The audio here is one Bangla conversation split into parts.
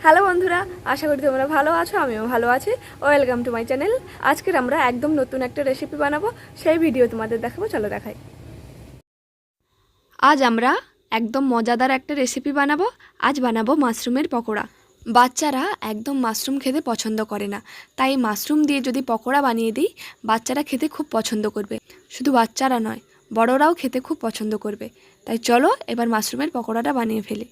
হ্যালো বন্ধুরা, আশা করি তোমরা ভালো আছো, আমিও ভালো আছি। Welcome to my channel. আজকের আমরা একদম নতুন একটা রেসিপি বানাবো, সেই ভিডিও তোমাদের দেখাবো। চলো দেখাই। আজ আমরা একদম মজাদার একটা রেসিপি বানাবো। আজ বানাবো মাশরুমের পকোড়া। বাচ্চারা একদম মাশরুম খেতে পছন্দ করে না, তাই মাশরুম দিয়ে যদি পকোড়া বানিয়ে দিই, বাচ্চারা খেতে খুব পছন্দ করবে। শুধু বাচ্চারা নয়, বড়রাও খেতে খুব পছন্দ করবে। তাই চলো এবার মাশরুমের পকোড়াটা বানিয়ে ফেলি।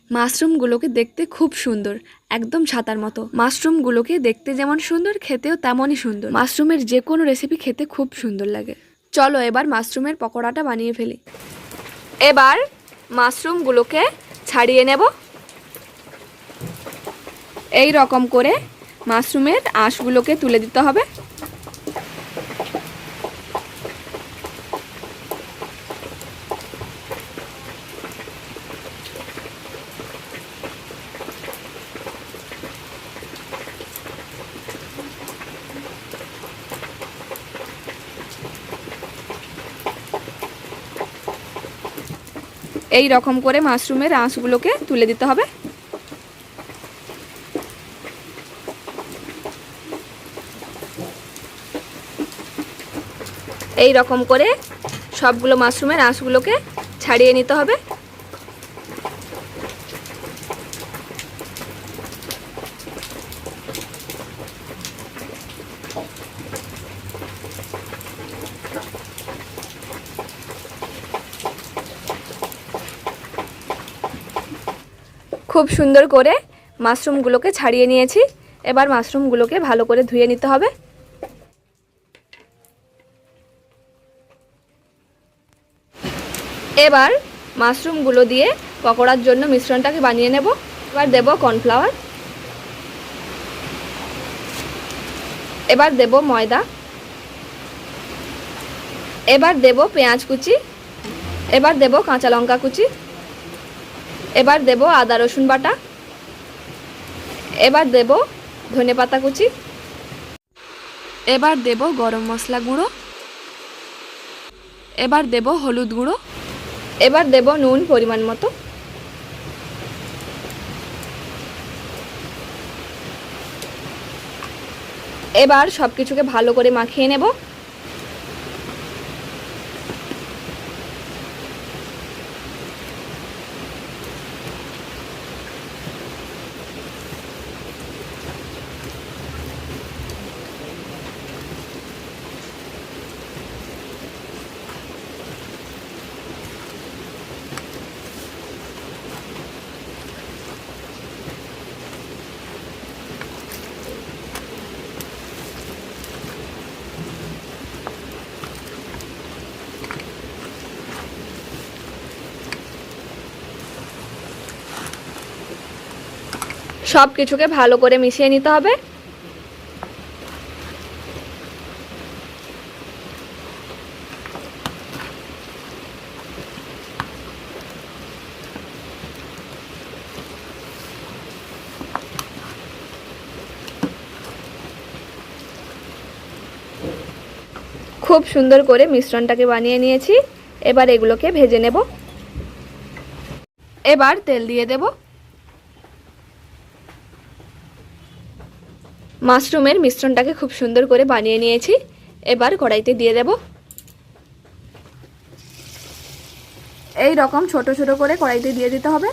মাশরুমগুলোকে দেখতে খুব সুন্দর, একদম ছাতার মতো। মাশরুমগুলোকে দেখতে যেমন সুন্দর, খেতেও তেমনই সুন্দর। মাশরুমের যে কোনো রেসিপি খেতে খুব সুন্দর লাগে। চলো এবার মাশরুমের পকোড়াটা বানিয়ে ফেলি। এবার মাশরুমগুলোকে ছাড়িয়ে নেব। এই রকম করে মাশরুমের আঁশগুলোকে তুলে দিতে হবে। এই রকম করে মাশরুমের আঁশগুলোকে তুলে দিতে হবে। এই রকম করে সবগুলো মাশরুমের আঁশগুলোকে ছাড়িয়ে নিতে হবে। খুব সুন্দর করে মাশরুমগুলোকে ছাড়িয়ে নিয়েছি। এবার মাশরুমগুলোকে ভালো করে ধুয়ে নিতে হবে। এবার মাশরুমগুলো দিয়ে পকোড়ার জন্য মিশ্রণটাকে বানিয়ে নেব। এবার দেব কর্নফ্লাওয়ার, এবার দেব ময়দা, এবার দেব পেঁয়াজ কুচি, এবার দেব কাঁচা লঙ্কা কুচি, এবার দেব আদা রসুন বাটা, এবার দেব ধনেপাতা কুচি, এবার দেব গরম মশলা গুঁড়ো, এবার দেব হলুদ গুঁড়ো, এবার দেব নুন পরিমাণ মতো। এবার সব কিছুকে ভালো করে মাখিয়ে নেব। সব কিছুকে ভালো করে মিশিয়ে নিতে হবে। খুব সুন্দর করে মিশ্রণটাকে বানিয়ে নিয়েছি। এবার এগুলোকে ভেজে নেব। এবার তেল দিয়ে দেব। মাশরুমের মিশ্রণটাকে খুব সুন্দর করে বানিয়ে নিয়েছি। এবার কড়াইতে দিয়ে দেব। এই রকম ছোট ছোট করে কড়াইতে দিয়ে দিতে হবে।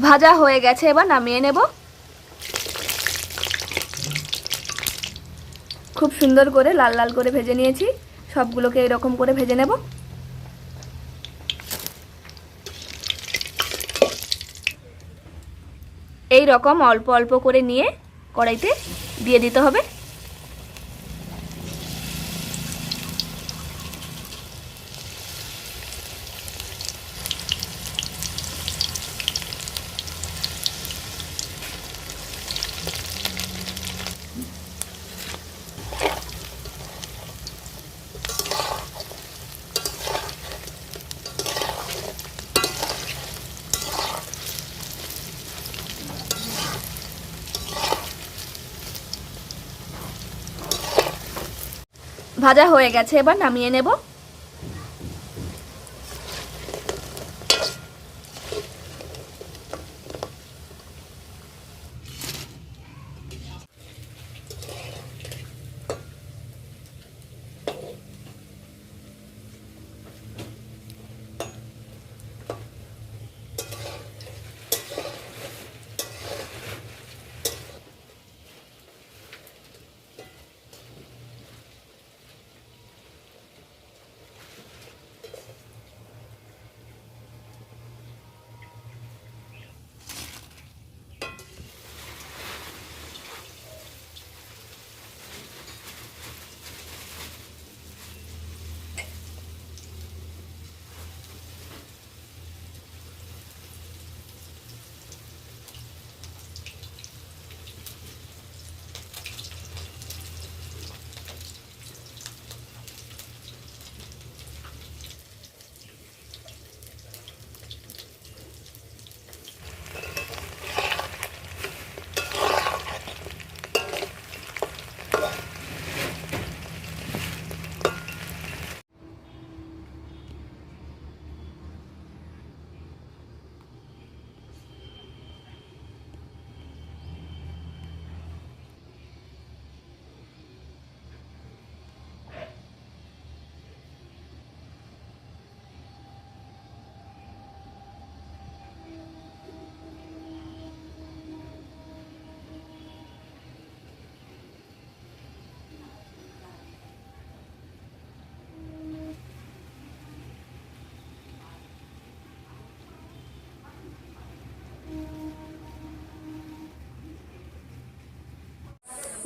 ভাজা হয়ে গেছে, এবার নামিয়ে নেব। খুব সুন্দর করে লাল লাল করে ভেজে নিয়েছি। সবগুলোকে এরকম করে ভেজে নেব। এই রকম অল্প অল্প করে নিয়ে কড়াইতে দিয়ে দিতে হবে। ভাজা হয়ে গেছে, এবার নামিয়ে নেব।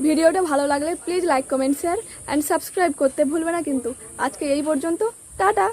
ভিডিওটা ভালো লাগলে please like, comment, share and subscribe করতে ভুলবে না কিন্তু। আজকে এই পর্যন্ত, টাটা।